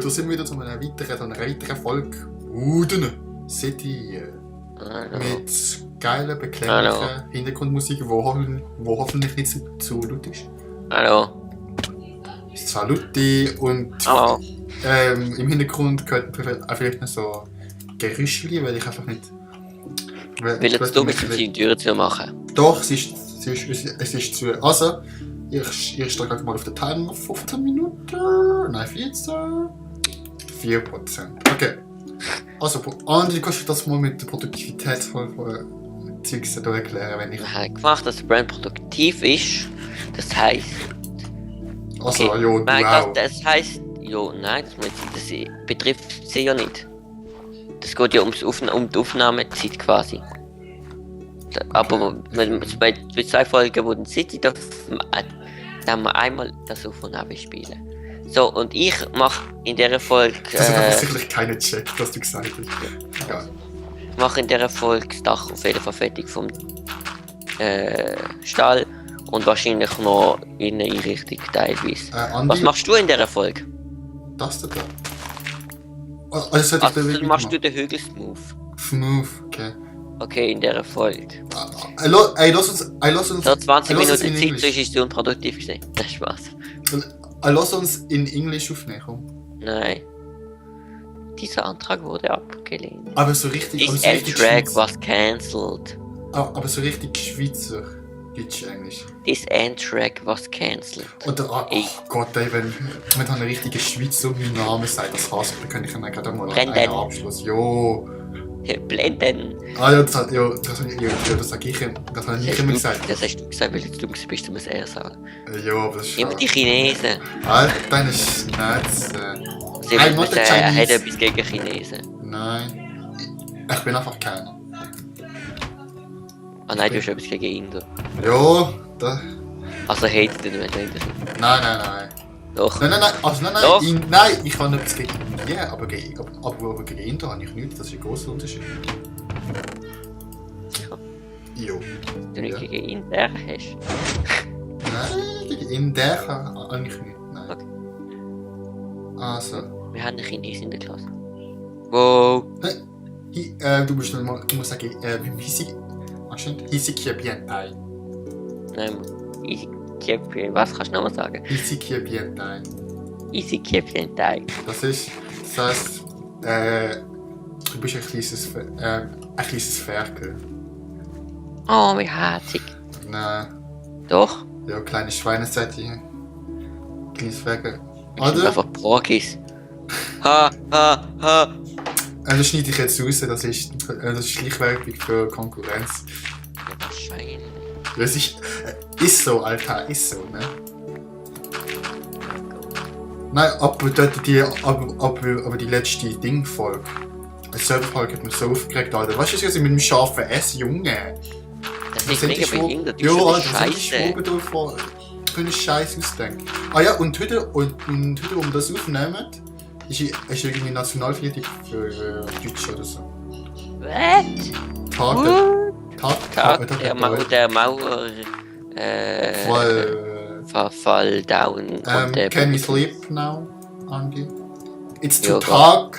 da sind wir wieder zu einer weiteren Folge Wooden City. Mit geilen, beklemmenden Hintergrundmusik, wo hoffentlich nicht zu laut ist. Hallo. Ist zwar laut und im Hintergrund gehört vielleicht noch so Geräuschchen, weil ich einfach nicht... Weil jetzt du bist, die Tür zu machen. Doch, es ist zu... Also, ich stehe gerade mal auf den Timer, 15 Minuten, nein 14, 4%. Okay. Also, Andi, kannst du das mal mit der Produktivität von Zeugs erklären, wenn ich... Wir haben gemacht, dass der Brand produktiv ist. Das heisst... Also, okay, ja, du auch. Das heisst... Ja, nein, das betrifft sie ja nicht. Das geht ja um die Aufnahmezeit quasi. Aber bei 2 Folgen wurden City, da haben wir einmal das Auf- und Ab spielen. So, und ich mache in dieser Folge... Das hat sicherlich keinen Check, was du gesagt hast. Ja. Ich mache in dieser Folge das Dach auf jeden Fall fertig vom Stall und wahrscheinlich noch in eine Einrichtung teilweise. Andi, was machst du in dieser Folge? Das da. Also machst du den Hügel-Smooth? Smooth, okay. Okay, in dieser Folge. Lass uns... So 20 Minuten Zeit, Englisch. sonst ist es unproduktiv gewesen. Nein, Spaß. Lass uns in Englisch aufnehmen, komm. Nein. Dieser Antrag wurde abgelehnt. Aber so richtig... This Antrag was cancelled. Aber so richtig Schweizer Deutsch Englisch. This Antrag was cancelled. Oder, oh Gott, ey, wenn da einen richtigen Schweizer meinen Namen sagt, das hasst, dann kann ich dann gerade mal einen Abschluss. Jo. Blenden. Ah ja, das sag ich immer gesagt. Das hast du gesagt, weil jetzt du bist, du musst eher sagen. Ja, aber das ist immer die Chinesen. Alter, deine Schnauze. Sie würden sagen, er hat etwas gegen Chinesen. Nein. Ich bin einfach keiner. Ah nein, du hast etwas gegen Inder. Ja, da... Also hatet ihr nicht Inder? Nein. Doch. Nein. Also nein. Doch. Nein, ich habe etwas gegen... Ja, aber gegen Inder habe ich nichts. Das ist ein grosser Unterschied. Sicher? Jo. Du nicht gegen Inder hast? Nein, gegen Inder habe ich nichts. Nein. Okay. Also. Wir haben eine Chinesen in der Klasse. Wow. Du musst sagen, wie sie... Hisiki Bientai. Nein, was kannst du nochmal sagen? Hisiki Bientai. Hisiki Bientai. Das heisst, du bist ein kleines Ferkel. Oh, wie herzig. Nein. Doch? Ja, kleine Schweinesätze. Kleines Ferkel. Das sind einfach Progis. Ha. Das schneide ich jetzt raus, das ist Schleichwerbung für Konkurrenz. Ja, wahrscheinlich. Das ist so, Alter, ist so, ne? Nein, aber die letzte Ding-Folge. Die Server-Folge hat mich so aufgeregt, Alter. Weißt du, was ich mit dem scharfen S, Junge? Das ist mega behindert, ja, du Alter, Scheiße. Für einen Scheiß ausdenken. Ah ja, und heute, um das aufzunehmen, ist irgendwie Nationalfeiertag für Deutsch oder so. What? Tag der Mauer... Verfall down. Can we sleep now, Andi? It's too dark.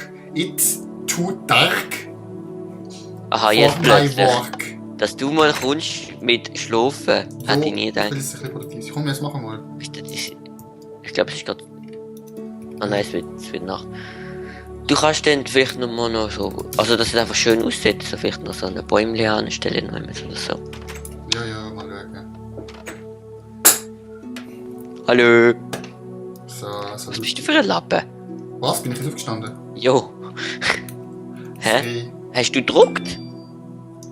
Aha, jetzt plötzlich. Dass du mal kommst mit Schlafen, hätte ich nie gedacht. Das ist ein bisschen produktiv. Komm, jetzt machen wir mal. Ich glaube, es ist gerade... Ah nein, es wird Nacht. Du kannst dann vielleicht noch mal noch so... Also, dass es einfach schön aussieht, so vielleicht noch so eine Bäumchen anstellen oder so. Ja, mal schauen. Hallo! So. Was bist du für ein Lappen? Was? Bin ich jetzt aufgestanden? Jo. Hä? Hast du gedruckt?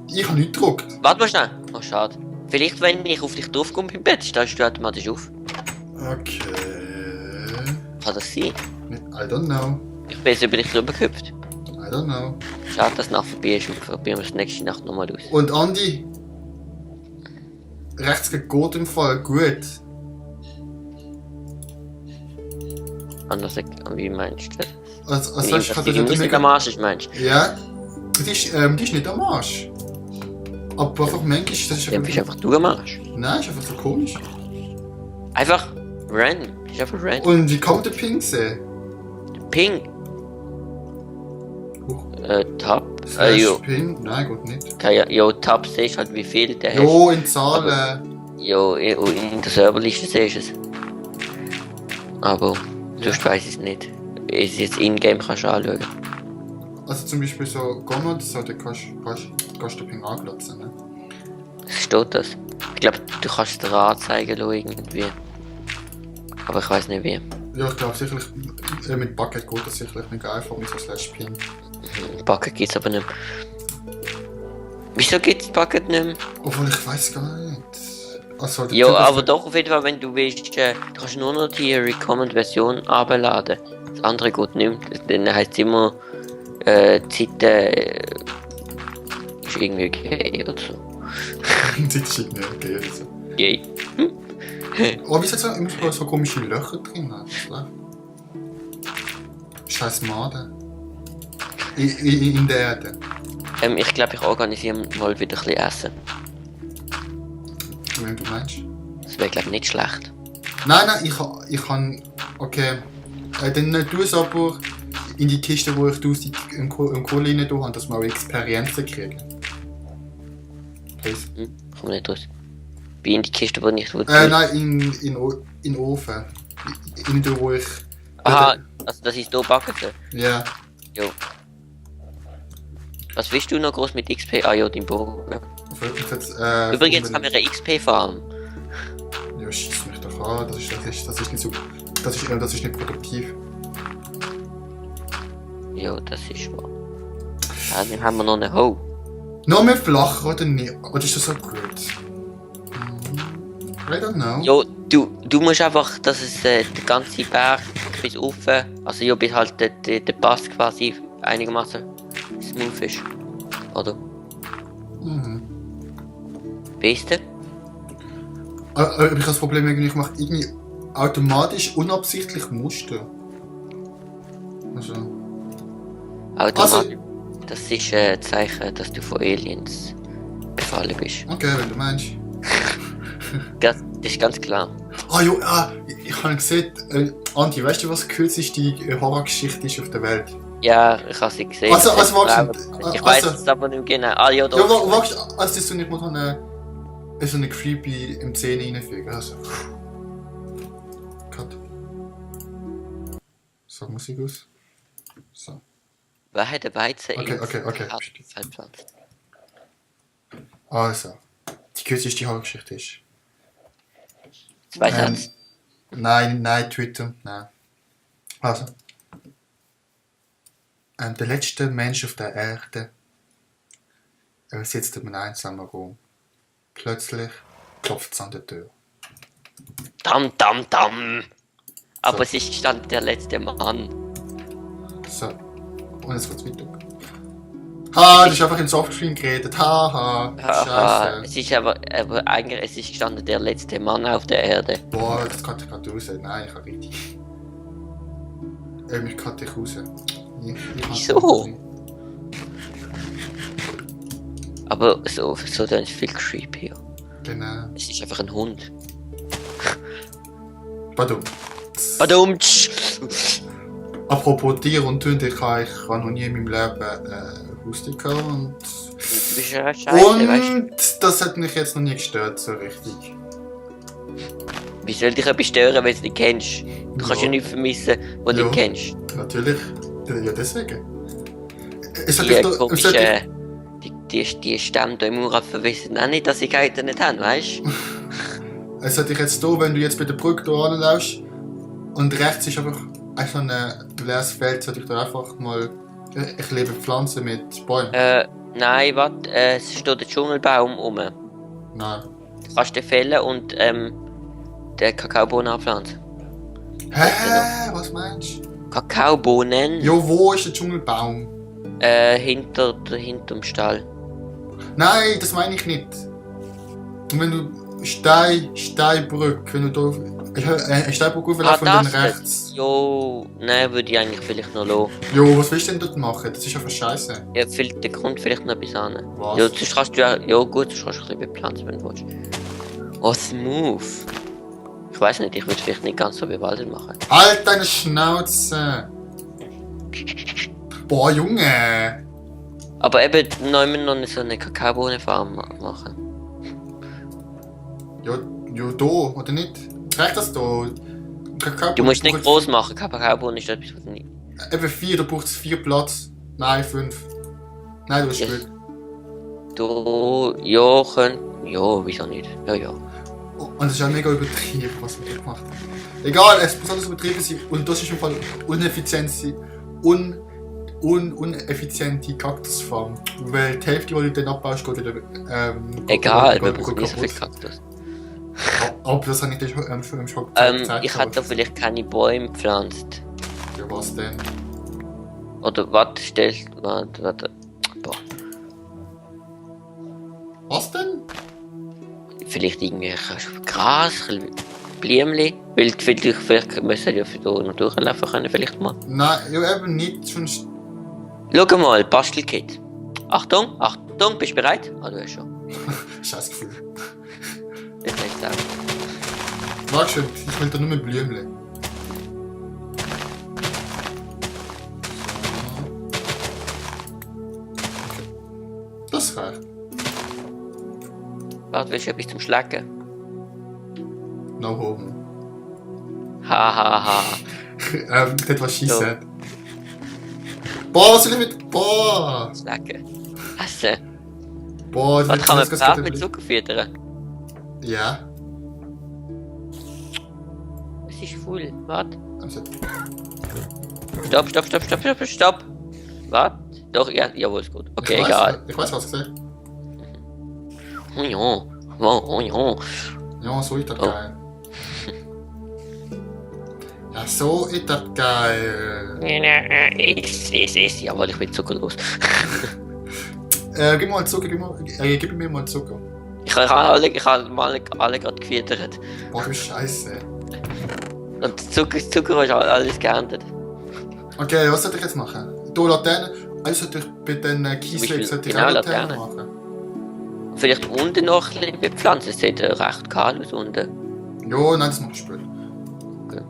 Ich habe nicht gedruckt. Warte mal schnell. Oh, schade. Vielleicht, wenn ich auf dich draufkomme beim Bett, stehst du automatisch auf. Okay. Kann das sein? I don't know. Ich bin jetzt über dich drüber gehüpft. I don't know. Schade, dass die Nacht vorbei ist und probieren wir es nächste Nacht nochmal aus. Und Andi? Rechts geht im Fall gut. Anders, wie meinst du das? Also ich die Musik am Arsch ist, meinst du? Ja. Die ist nicht am Arsch. Aber einfach manchmal ist das... Dann bist einfach du am Arsch. Nein, ist einfach so komisch. Einfach random. Ist einfach random. Und wie kommt der Pinsel? Der Ping. Tab. Slash Pin? Nein, gut nicht. Okay, ja, Tab siehst halt wie viel der hat. Jo, in Zahlen. Ja, in der Serverliste siehst du es. Aber sonst weiss ich es nicht. Ist jetzt in-game kannst du anschauen. Also zum Beispiel so Gomod, so, da kannst du den Ping anglotzen, ne? Steht das? Ich glaube, du kannst es dir anzeigen lassen, irgendwie. Aber ich weiß nicht wie. Ja, ich glaube sicherlich, mit Bucket geht das sicherlich nicht einfach mit so Slash Pin. Bucket gibt's aber nicht mehr. Wieso gibt's Bucket nicht mehr? Obwohl, ich weiß gar nicht. Also, Ja, aber doch auf jeden Fall, wenn du willst, du kannst nur noch die Recommend-Version abladen. Das andere geht nicht mehr. Dann heisst es immer, die Zeit ist irgendwie gay oder so. Die Zeit ist irgendwie okay oder so. Gay. Oh, wieso hat es immer so komische Löcher drin? Scheiß Maden. In der Erde. Ich glaube, ich organisiere mal wieder ein bisschen Essen. Wenn du meinst. Das wäre, glaube ich, nicht schlecht. Nein, ich kann. Okay. Dann tu es aber in die Kiste, wo ich im Kohle rein tue, dass wir auch Experienzen kriegen. Please. Komm nicht raus. Wie in die Kiste, wo nicht wird. Nein, in den Ofen. In der, wo ich. Aha, also das ist hier backen. Ja. Jo. Was willst du noch groß mit XP? Ah ja, dein Bogen. Übrigens haben wir eine XP-Farm. Ja, schieß mich doch an, das ist nicht so. Das ist nicht produktiv. Ja, das ist wahr. Ja, dann haben wir noch eine Hoe. Noch mehr flach oder nicht? Oder ist das so gut? I don't know. Ja, du musst einfach, dass es der ganze Berg bis offen, also ja, bis halt der Pass quasi einigermaßen smooth ist. Oder? Mhm. Weißt du? Aber ich habe das Problem, ich mache irgendwie automatisch unabsichtlich Muster. Also. Automatisch. Das ist ein Zeichen, dass du von Aliens befallen bist. Okay, wenn du meinst. Das ist ganz klar. Ah jo, ich habe gesehen, Anti, weißt du, was die kürzeste Horrorgeschichte ist auf der Welt? Ja, ich habe sie gesehen. Also warte. Ich weiß es aber nicht genau. Ah ja, doch. Ja, warte, also das nicht mal so eine creepy Szene reinfügen. Also. Cut. So, Musik aus. So. Wer hat den Weizen Okay. verpflanzt? Also. Die kürzeste Horrorgeschichte ist. 2 Sätze. Nein, Twitter, nein. Also. Der letzte Mensch auf der Erde sitzt in einem einsamen Raum. Plötzlich klopft es an der Tür. Dam. Aber es ist stand der letzte Mann. So. Und jetzt geht's weiter. Das ist einfach im Softscreen geredet. Scheiße. Es ist aber eigentlich es ist gestanden der letzte Mann auf der Erde. Boah, das kann ich gerade raus. Nein, ich habe richtig. Mich kann ich raus. Wieso? Aber so dann ist viel creepier. Genau. Es ist einfach ein Hund. Badum. Badumtsch! Apropos Tier und Hunde, ich habe noch nie in meinem Leben Haustier gehabt und. Du bist ja scheiße, weißt du? Und das hat mich jetzt noch nie gestört, so richtig. Wie soll dich etwas stören, wenn du es nicht kennst? Du kannst ja nichts vermissen, was du nicht kennst. Natürlich. Ja, deswegen. Die Stämme hier im Uraffen wissen auch nicht, dass sie Geiter nicht haben, weißt du? Es hat dich jetzt hier, wenn du jetzt bei der Brücke hier anläufst und rechts ist einfach so ein leeres Feld, sollte ich da einfach mal. Ich lebe Pflanzen mit Bäumen. Nein, warte, es steht der Dschungelbaum rum. Nein. Du kannst den fällen und den Kakaobohnen anpflanzen. Hä? Was meinst du? Kakaobohnen? Jo, wo ist der Dschungelbaum? Hinter dem Stall. Nein, das meine ich nicht. Und wenn du Steinbrücke, wenn du da eine Steinbrücke aufläufst und dann rechts. Jo, nein, würde ich eigentlich vielleicht noch lassen. Jo, was willst du denn dort machen? Das ist einfach scheiße. Ja, der kommt vielleicht noch etwas an. Was? Ja, sonst kannst du ja gut, sonst kannst du ein bisschen bepflanzen, wenn du willst. Oh, smooth. Ich weiß nicht, ich würde es vielleicht nicht ganz so bewaldet machen. Halt deine Schnauze! Boah, Junge! Aber eben, neu müssen wir noch so eine Kakaobohnenfarm machen. Ja, da, oder nicht? Reicht das da? Kakao Du musst nicht groß machen, Kakaobohnen ist etwas, was nicht. Eben 4, da braucht es 4 Platz. Nein, 5. Nein, du hast Ja. Glück. Du, ja, ja, wieso nicht? Ja, ja. Oh, und es ist auch mega übertrieben, was wir hier gemacht haben. Egal, es muss alles übertrieben sein. Und das ist im Fall uneffiziente Kaktusfarm. Weil die Hälfte, die du dann abbaust, geht wieder. Egal, wir brauchen nicht so viel Kaktus. Aber das habe ich dir schon im Shop Ich hätte da vielleicht keine Bäume gepflanzt. Ja, was denn? Oder warte, warte. Boah. Was denn? Vielleicht irgendwie Gras, Blümchen. Weil vielleicht müssen ja für da noch durchlaufen können, vielleicht mal. Nein, ja eben nicht. Sonst. Schau mal, Bastelkit. Achtung, bist du bereit? Ah, du hast schon. Scheiß Gefühl. Das heißt auch. Warte schon, ich will da nur mit Blümchen. Okay. Das reicht. Warte, willst du etwas zum Schlecken? No homo. Hahaha. Das was she So. said. Boah, was will ich mit. Boah! Schlecken. Essen. Boah, Was kann man das Brat geht mit nicht. Zucker füttern? Ja. Es ist voll. Warte. Also, Stopp. Warte. Doch, ja, jawohl, ist gut. Okay, ich egal. Ich weiß, was ich sage. Oh ja. Oh ja. Ja, so ist das Oh. geil. Ja, so ist das geil. Ich. Jawohl, ich bin zuckerlos. Gib mal Zucker, gib mir mal Zucker. Ich habe mal alle gerade gefüttert. Boah, du Scheiße. Und Zucker hast du alles geerntet. Okay, was sollte ich jetzt machen? Du Laterne. Also sollte ich bei den Kiesweg sollte ich Genau, auch Laterne Laterne. machen. Vielleicht unten noch ein bisschen bepflanzen. Es sieht recht kahl aus unten. Jo, nein, das mache ich später. Okay.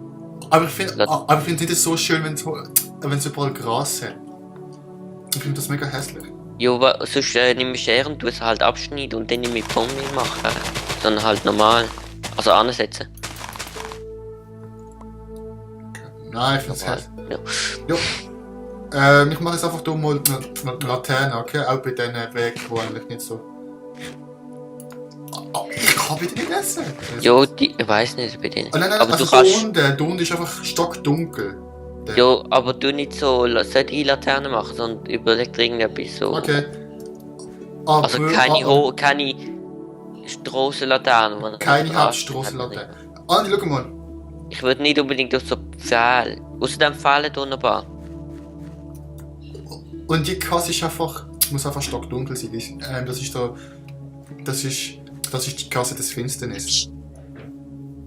Aber ich finde es nicht so schön, wenn es überall Gras hat. Ich finde das mega hässlich. Jo, sonst nimm ich Schere und tu es halt abschneiden und dann nicht mit Pommes machen. Sondern halt normal. Also ansetzen. Nein, ich finde es Normal. hässlich. Ja. Jo. Ich mache jetzt einfach hier mal eine Laterne, okay? Auch bei diesen Wegen, die eigentlich nicht so. Ich kann bitte nicht essen. Jo, ich weiß nicht bei denen. Oh, nein, Aber also du kannst. da unten ist einfach stockdunkel. Jo, aber du nicht so solche Laternen machen, sondern überleg dir irgendetwas so. Okay. Aber, Also keine Strassenlaternen. wo man keine drauf Hauptstrassenlaterne. Andi, schau mal. Ich würde nicht unbedingt auf so Pfähle. Außerdem Pfähle wunderbar. Und die Kasse ist einfach, muss einfach stockdunkel sein. Das ist die Kasse des Finsternis.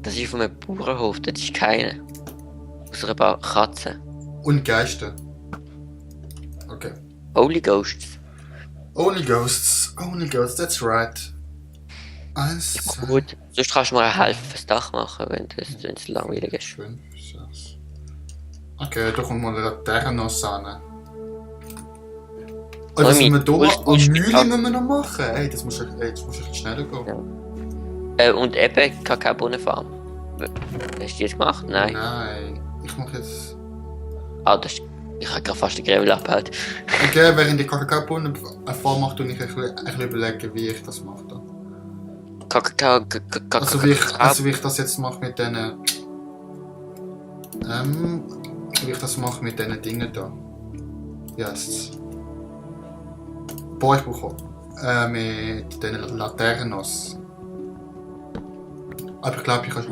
Das ist von einem Bauernhof, das ist keine. Außer ein paar Katzen. Und Geister. Okay. Holy Ghosts. Only ghosts, that's right. Eins, zwei, Gut. Sonst kannst du mir helfen, das Dach machen, wenn es langweilig ist. 5, 6. Okay, da kommt mal eine Laterne noch ran. Oh, das Mami, müssen wir hier willst an du- Mühle müssen wir noch machen. Ey, das muss ein bisschen schneller gehen. Ja. Und eben Kakaobohnenfarm. Hast du das gemacht? Nein. Nein, ich mache jetzt... Ah, ich habe gerade fast den Gräbel abgehalten. Okay, während die Kakaobohnen Farm macht, tue ich ein bisschen überlegen, wie ich das mache. Da. Also wie ich das jetzt mache mit diesen... wie ich das mache mit diesen Dingen da. Yes. Boah, ich brauche mit diesen Laternos. Aber ich glaube, ich habe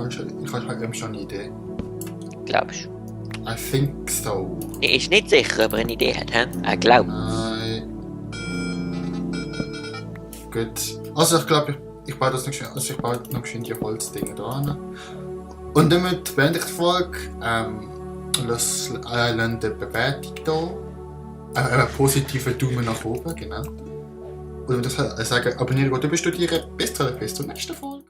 halt eben schon eine Idee. Glaubst du? I think so. Er ist nicht sicher, ob er eine Idee hat, hä? Er glaubt. Nein. Gut. Also ich glaube, ich baue das noch schön, also ich baue noch schön die Holzdinge dran. Und damit beende ich die Folge. Lasst eine Bewertung da. Einen positiven Daumen nach oben, genau. Und das sagen, abonnieren, wo du studieren. Bis zur nächsten Folge.